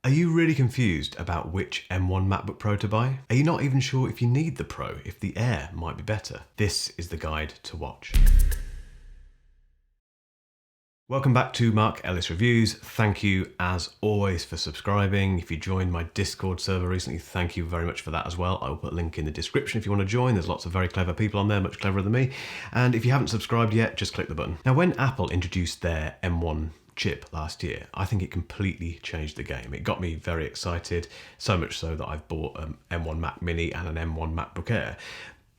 Are you really confused about which M1 MacBook Pro to buy? Are you not even sure if you need the Pro, if the Air might be better? This is the guide to watch. Welcome back to Mark Ellis Reviews. Thank you as always for subscribing. If you joined my Discord server recently, thank you very much for that as well. I will put a link in the description if you want to join. There's lots of very clever people on there, much cleverer than me. And if you haven't subscribed yet, just click the button. Now, when Apple introduced their M1 chip last year, I think it completely changed the game. It got me very excited, so much so that I've bought an M1 Mac Mini and an M1 MacBook Air.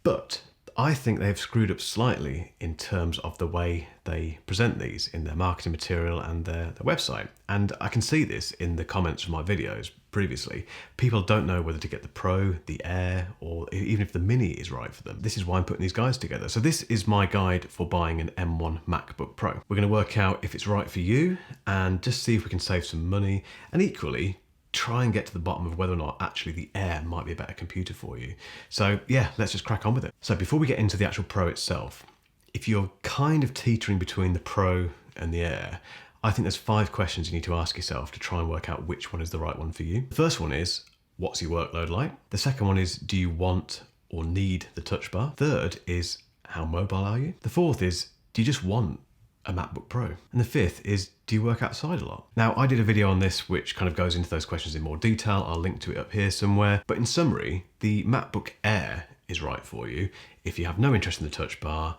But I think they've screwed up slightly in terms of the way they present these in their marketing material and their website. And I can see this in the comments from my videos previously. People don't know whether to get the Pro, the Air, or even if the Mini is right for them. This is why I'm putting these guides together. So this is my guide for buying an M1 MacBook Pro. We're going to work out if it's right for you and just see if we can save some money, and equally try and get to the bottom of whether or not actually the Air might be a better computer for you. So yeah, let's just crack on with it. So before we get into the actual Pro itself, if you're kind of teetering between the Pro and the Air, I think there's 5 questions you need to ask yourself to try and work out which one is the right one for you. The first one is, what's your workload like? The second one is, do you want or need the touch bar? Third is, how mobile are you? The fourth is, do you just want a MacBook Pro? And the fifth is, do you work outside a lot? Now, I did a video on this which kind of goes into those questions in more detail. I'll link to it up here somewhere. But in summary, the MacBook Air is right for you if you have no interest in the touch bar,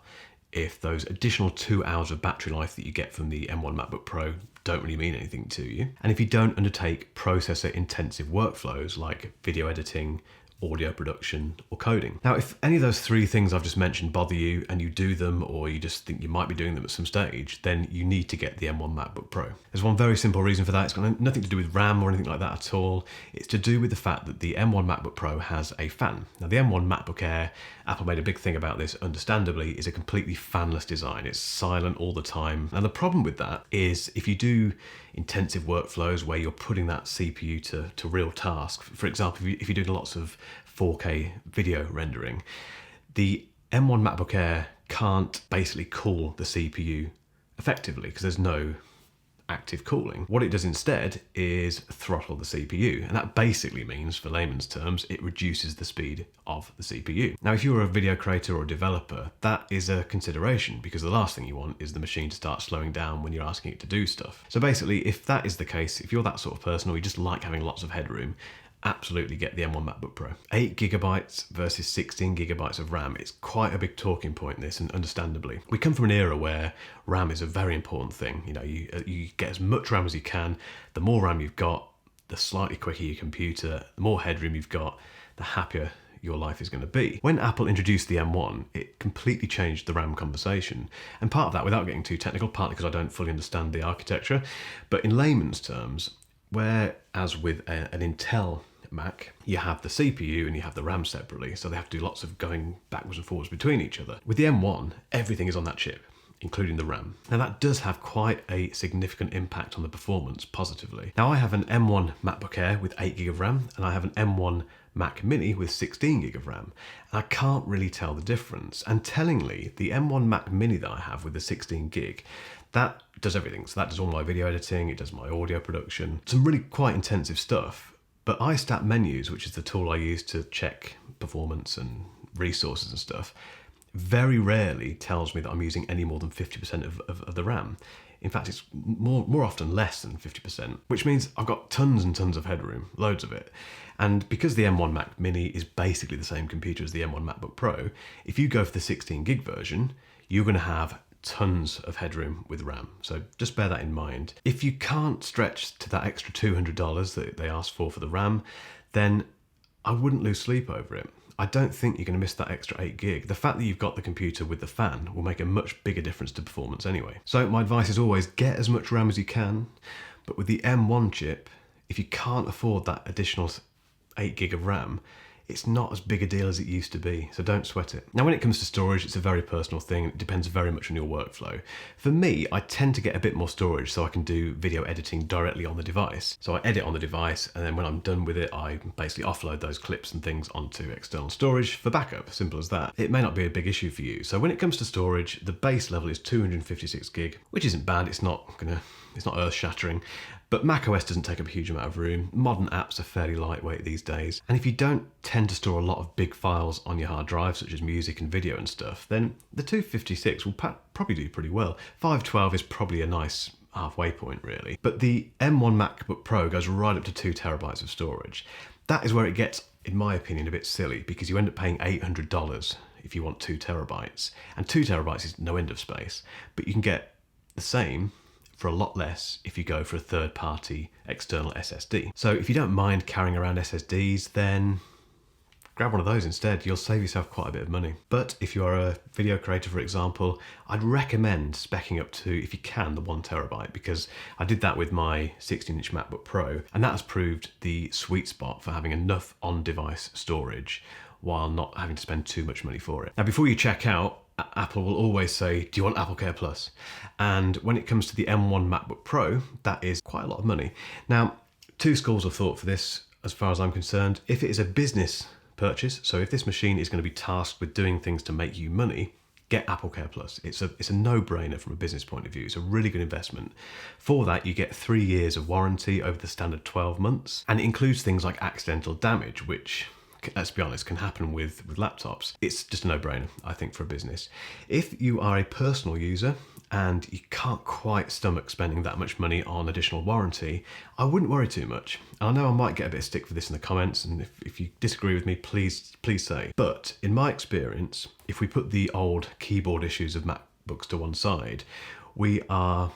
if those additional 2 hours of battery life that you get from the M1 MacBook Pro don't really mean anything to you, and if you don't undertake processor-intensive workflows like video editing, audio production, or coding. Now, if any of those 3 things I've just mentioned bother you and you do them, or you just think you might be doing them at some stage, then you need to get the M1 MacBook Pro. There's one very simple reason for that. It's got nothing to do with RAM or anything like that at all. It's to do with the fact that the M1 MacBook Pro has a fan. Now, the M1 MacBook Air, Apple made a big thing about this, understandably, is a completely fanless design. It's silent all the time. Now, the problem with that is if you do intensive workflows where you're putting that CPU to real tasks, for example, if you're doing lots of 4K video rendering, the M1 MacBook Air can't basically cool the CPU effectively because there's no active cooling. What it does instead is throttle the CPU, and that basically means, for layman's terms, it reduces the speed of the CPU. Now, if you're a video creator or a developer, that is a consideration because the last thing you want is the machine to start slowing down when you're asking it to do stuff. So basically, if that is the case, if you're that sort of person or you just like having lots of headroom, absolutely get the M1 MacBook Pro. 8GB versus 16GB of RAM. It's quite a big talking point, this, and understandably. We come from an era where RAM is a very important thing. You know, you get as much RAM as you can. The more RAM you've got, the slightly quicker your computer, the more headroom you've got, the happier your life is going to be. When Apple introduced the M1, it completely changed the RAM conversation. And part of that, without getting too technical, partly because I don't fully understand the architecture, but in layman's terms, whereas with an Intel Mac, you have the CPU and you have the RAM separately, so they have to do lots of going backwards and forwards between each other. With the M1, everything is on that chip, including the RAM. Now, that does have quite a significant impact on the performance positively. Now, I have an M1 MacBook Air with 8GB of RAM, and I have an M1 Mac Mini with 16GB of RAM, and I can't really tell the difference. And tellingly, the M1 Mac Mini that I have with the 16GB, that does everything. So that does all my video editing, it does my audio production, some really quite intensive stuff. But iStat Menus, which is the tool I use to check performance and resources and stuff, very rarely tells me that I'm using any more than 50% of the RAM. In fact, it's more often less than 50%, which means I've got tons and tons of headroom, loads of it. And because the M1 Mac Mini is basically the same computer as the M1 MacBook Pro, if you go for the 16GB version, you're going to have tons of headroom with RAM. So just bear that in mind. If you can't stretch to that extra $200 that they asked for the RAM, then I wouldn't lose sleep over it. I don't think you're going to miss that extra 8GB. The fact that you've got the computer with the fan will make a much bigger difference to performance anyway. So my advice is always get as much RAM as you can, but with the M1 chip, if you can't afford that additional 8GB of RAM, it's not as big a deal as it used to be, so don't sweat it. Now, when it comes to storage, it's a very personal thing. It depends very much on your workflow. For me, I tend to get a bit more storage so I can do video editing directly on the device. So I edit on the device, and then when I'm done with it, I basically offload those clips and things onto external storage for backup, simple as that. It may not be a big issue for you. So when it comes to storage, the base level is 256GB, which isn't bad. It's not earth-shattering. But macOS doesn't take up a huge amount of room. Modern apps are fairly lightweight these days. And if you don't tend to store a lot of big files on your hard drive, such as music and video and stuff, then the 256 will probably do pretty well. 512 is probably a nice halfway point, really. But the M1 MacBook Pro goes right up to 2 terabytes of storage. That is where it gets, in my opinion, a bit silly, because you end up paying $800 if you want 2 terabytes. And 2 terabytes is no end of space, but you can get the same for a lot less if you go for a third-party external SSD. So if you don't mind carrying around SSDs, then grab one of those instead. You'll save yourself quite a bit of money. But if you are a video creator, for example, I'd recommend speccing up to, if you can, the 1 terabyte, because I did that with my 16-inch MacBook Pro, and that has proved the sweet spot for having enough on-device storage while not having to spend too much money for it. Now, before you check out, Apple will always say, do you want AppleCare Plus? And when it comes to the M1 MacBook Pro, that is quite a lot of money. Now, 2 schools of thought for this, as far as I'm concerned. If it is a business purchase, so if this machine is going to be tasked with doing things to make you money, get AppleCare Plus. It's a no-brainer from a business point of view. It's a really good investment. For that, you get 3 years of warranty over the standard 12 months, and it includes things like accidental damage, which, let's be honest, can happen with laptops. It's just a no-brainer, I think, for a business. If you are a personal user and you can't quite stomach spending that much money on additional warranty, I wouldn't worry too much. And I know I might get a bit of stick for this in the comments, and if you disagree with me, please say. But in my experience, if we put the old keyboard issues of MacBooks to one side, we are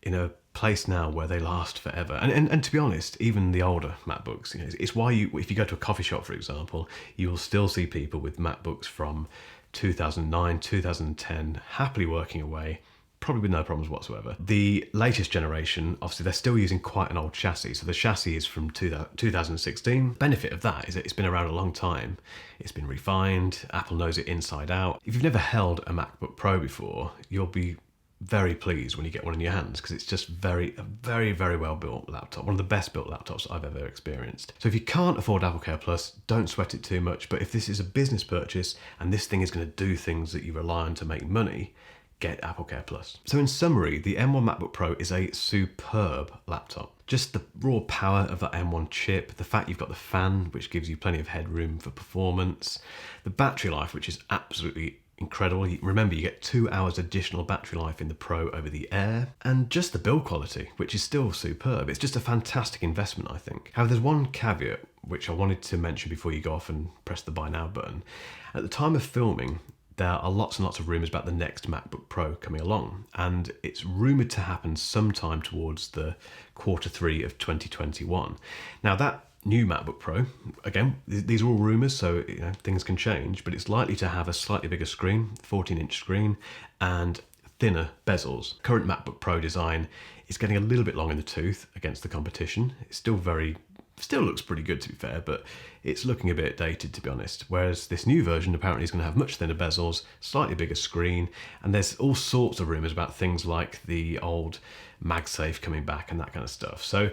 in a place now where they last forever. And to be honest, even the older MacBooks, it's why if you go to a coffee shop, for example, you will still see people with MacBooks from 2009, 2010, happily working away, probably with no problems whatsoever. The latest generation, obviously they're still using quite an old chassis. So the chassis is from 2016. Benefit of that is that it's been around a long time. It's been refined. Apple knows it inside out. If you've never held a MacBook Pro before, you'll be very pleased when you get one in your hands, because it's just a very well built laptop, one of the best built laptops I've ever experienced. So if you can't afford AppleCare Plus, don't sweat it too much. But if this is a business purchase and this thing is going to do things that you rely on to make money, get AppleCare Plus. So in summary, the M1 MacBook Pro is a superb laptop. Just the raw power of that M1 chip, the fact you've got the fan, which gives you plenty of headroom for performance, the battery life, which is absolutely incredible. Remember, you get 2 hours additional battery life in the Pro over the Air, and just the build quality, which is still superb. It's just a fantastic investment, I think. However, there's one caveat which I wanted to mention before you go off and press the buy now button. At the time of filming, there are lots and lots of rumours about the next MacBook Pro coming along, and it's rumoured to happen sometime towards the Q3 of 2021. Now, that new MacBook Pro, again, these are all rumours, so things can change, but it's likely to have a slightly bigger screen, 14-inch screen, and thinner bezels. Current MacBook Pro design is getting a little bit long in the tooth against the competition. It's still looks pretty good, to be fair, but it's looking a bit dated, to be honest. Whereas this new version apparently is going to have much thinner bezels, slightly bigger screen, and there's all sorts of rumours about things like the old MagSafe coming back and that kind of stuff. So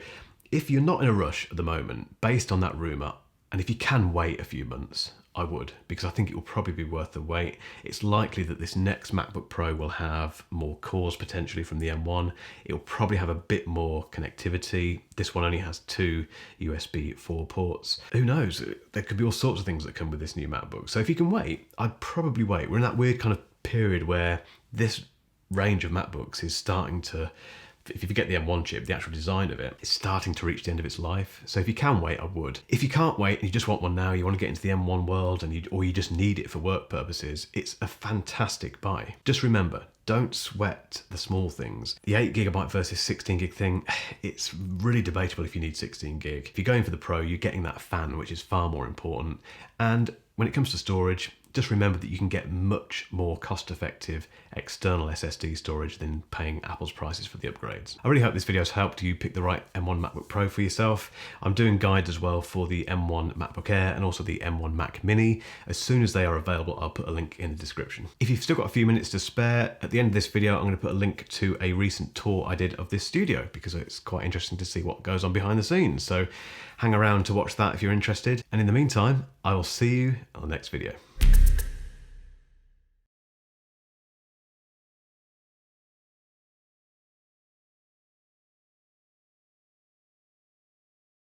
if you're not in a rush at the moment, based on that rumour, and if you can wait a few months, I would, because I think it will probably be worth the wait. It's likely that this next MacBook Pro will have more cores potentially from the M1. It'll probably have a bit more connectivity. This one only has 2 USB 4 ports. Who knows? There could be all sorts of things that come with this new MacBook. So if you can wait, I'd probably wait. We're in that weird kind of period where this range of MacBooks is starting to, if you forget the M1 chip, the actual design of it is starting to reach the end of its life. So if you can wait, I would. If you can't wait and you just want one now, you want to get into the M1 world, or you just need it for work purposes, it's a fantastic buy. Just remember, don't sweat the small things. The 8GB versus 16GB thing, it's really debatable if you need 16GB. If you're going for the Pro, you're getting that fan, which is far more important. And when it comes to storage, just remember that you can get much more cost-effective external SSD storage than paying Apple's prices for the upgrades. I really hope this video has helped you pick the right M1 MacBook Pro for yourself. I'm doing guides as well for the M1 MacBook Air and also the M1 Mac Mini. As soon as they are available, I'll put a link in the description. If you've still got a few minutes to spare, at the end of this video, I'm going to put a link to a recent tour I did of this studio, because it's quite interesting to see what goes on behind the scenes. So hang around to watch that if you're interested. And in the meantime, I will see you on the next video.